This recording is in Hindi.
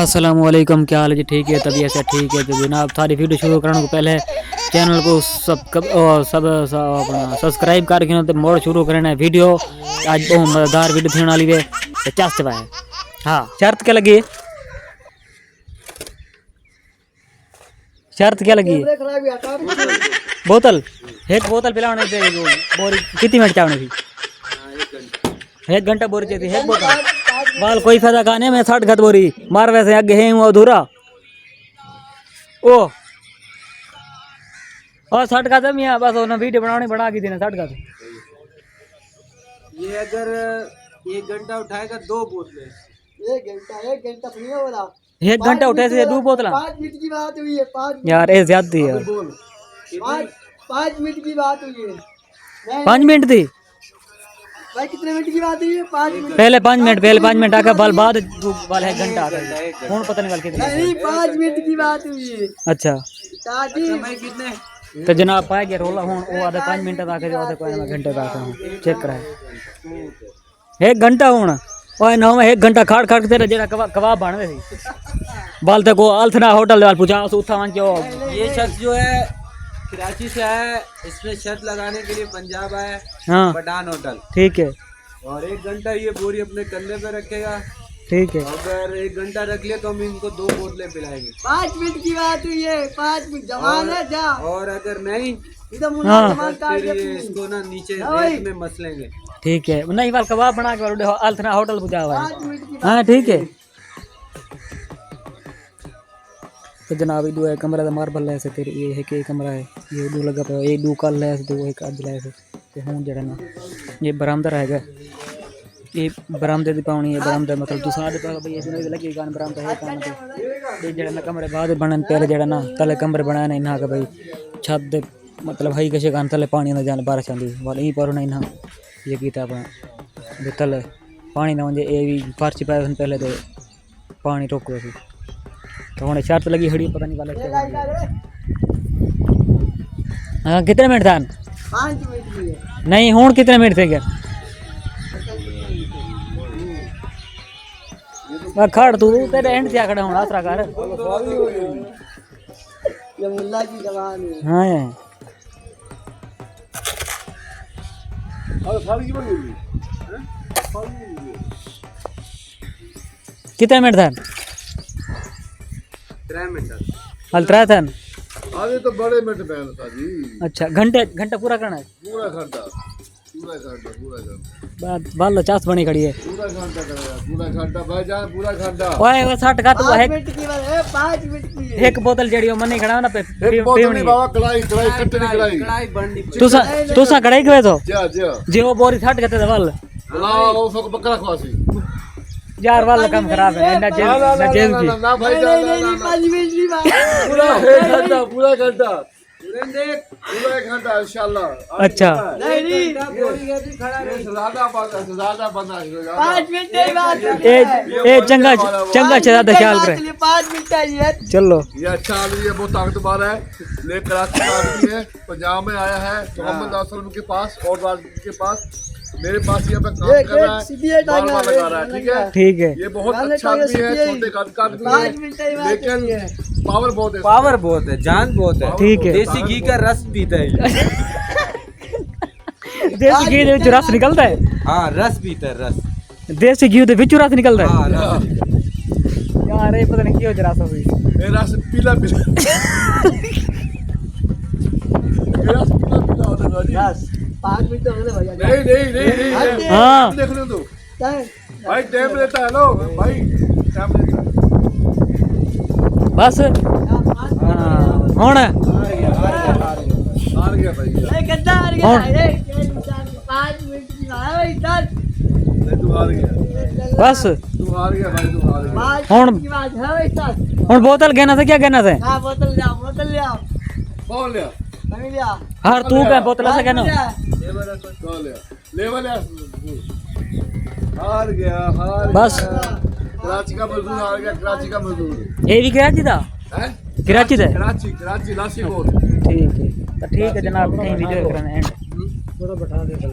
अस्सलामुअलैकुम, क्या हाल है जी? ठीक है, तबीयत से ठीक है। तो जनाब सारी वीडियो शुरू करने को पहले चैनल को सब अपना सब्सक्राइब करके तो मोड़ शुरू करना है वीडियो। आज बहुत मज़ेदार वीडियो थी वाली है तो चस्त है। हाँ, शर्त क्या लगी? शर्त क्या लगी? बोतल एक बोतल पिलाने बोरी कितनी मिनट चावने थी? 1 घंटा बोरी चाहिए एक बोतल। बाल कोई फायदा खाने में 60 खत बोरी मार वैसे आगे है वो अधूरा ओ और 60 खत मियाँ बस ना वीडियो बनाने बना के देना 60 खत। ये अगर 1 घंटा उठाएगा 2 बोतलें। 1 घंटा उठे से 2 बोतल 5 मिनट की बात हुई है। 5 यार ये ज्यादा है यार। 5 मिनट की बात हुई है। 5 मिनट थी भाई कितने मिनट की बात हुई है? 5 मिनट पहले 5 मिनट आकर बाल बाद बाल 1 घंटा आकर कौन पता नहीं बाल कितने। नहीं 5 मिनट की बात हुई है। अच्छा समय कितने? तो जनाब पाए गया रोला हूँ वो आधे 5 मिनट आकर आधे कोई घंटे तक हूँ चेक कराए 1 घंटा हूँ और ना 1 घंटा खाड़ खाड़ तेरा जेड़ा कबाब बन रहे थे बाल तक वो अल्थना होटल वाल पूछा उठा मान जो ये शख्स जो है कराची से आया है, इसमें शर्त लगाने के लिए पंजाब आया है। हाँ पठान होटल। ठीक है और 1 घंटा ये बोरी अपने कंधे पे रखेगा। ठीक है अगर 1 घंटा रख लिया तो हम इनको 2 बोतलें पिलाएंगे। 5 मिनट की बात हुई है। 5 मिनट जवान है जा। और अगर नहीं इधर मुन्ना हाँ। जवान तो काट फिर के ये इसको ना नीचे रेत में मसलेंगे। ठीक है नहीं बाल कबाब बना के अल्थना होटल पूछा हुआ 5 मिनट की हाँ ठीक है। तो जनाब ये 2 कमरा का मार्बल है से तेरे ये है कि कमरा है ये 2 लगा पे ये 2 कल है 2 एक अज लाए से ते हूं जड़ा ना ये बरामदा रहेगा ये बरामदे दी पाउनी है बरामदा मतलब तू साथ पे भाई ये लगी गान बरामदा है कान पे ये जड़ा ना कमरे बाद बनन पहले जड़ा ना तले कमरे बनाने ना के भाई छत दे मतलब हई कशे गान तले पानी ना जान बारिश आंदी वाले ई पर नहीं ना ये कीता अपना तले पानी ना जे ए भी फर्श पे पहले तो पानी रोको सी तो हमने शर्त लगी खड़ी पता नहीं वाला हाँ कितने मिनट था 5 मिनट की है। नहीं हूँ कितने मिनट थे क्या खड़ तू तेरे एंड से खड़ा हूँ आसरा कर ये मुल्ला की जवान है। हाँ कितने मिनट था 3 मिनट हल 3 था आगे तो बड़े मिनट पहन था जी। अच्छा घंटा पूरा करना है पूरा घंटा बाल चास बनी खड़ी है पूरा घंटा करेगा पूरा घंटा भाईजान पूरा घंटा। ओए वो 60 का तो 5 है मिनट की बात है। 5 मिनट की है। एक बोतल जड़ी मन नहीं खड़ा ना पे एक बोतल नहीं बाबा कढ़ाई कट्टे कढ़ाई कढ़ाई बंडी तू सा कढ़ाई के तो जा जे वो बोरी 60 का वाल बुलाओ वो सब बकरा खवासी यार वाला काम खराब है ना जेल की ना भाईजान नहीं 5 मिनट की बात है। पूरा घंटा पूरा 1 घंटा इंशाल्लाह। अच्छा नहीं ज्यादा बंदा 5 मिनट की बात है। ए चंगा ज्यादा ख्याल करे 5 मिनट चाहिए। चलो ये अच्छा आदमी है बहुत ताकतवर है लेकर कराची का आदमी है पंजाब में आया है मोहम्मद असलम के पास और राजनीति के पास मेरे पास यहाँ पे काम कर रहा है बार लगा रहा है। ठीक है ठीक है ये बहुत अच्छा आदमी है छोटे कद का आदमी 5 मिनट की है बात लेकिन पावर बहुत है पावर बहुत है, जान बहुत है। ठीक है देसी घी का रस पीता है ये। देसी घी विच रस निकलता है हाँ रस पीता है, रस। देसी घी दे विच रस निकलता है हाँ रस। यार ये पता नहीं क्यों रस हुई मेरा से पीला पीला मेरा से पीला पीला होता है जी। बस 5 मिनट तो होने भैया। नहीं हाँ देख लो तो टाइम भाई टाइम लेता है लो भाई टाइम लेता है बस हुन हार गया भाई गद्दा हार गया। 5 मिनट की बात है इधर। नहीं तू हार गया बस तू हार गया भाई तू हार गया 5 हुन मिनट की बात है इधर। हुन बोतल कहना था क्या कहना था हां बोतल ले आओ। कौन लिया नहीं लिया। हर तू क्या बोतल से कहना कौन लिया लेवल हार गया बस कराची का मजदूर हार गया कराची का मजदूर ये भी कराची था है कराची था कराची लासी बोल ठीक है तो ठीक है जनाब कहीं वीडियो करना एंड थोड़ा बैठा दे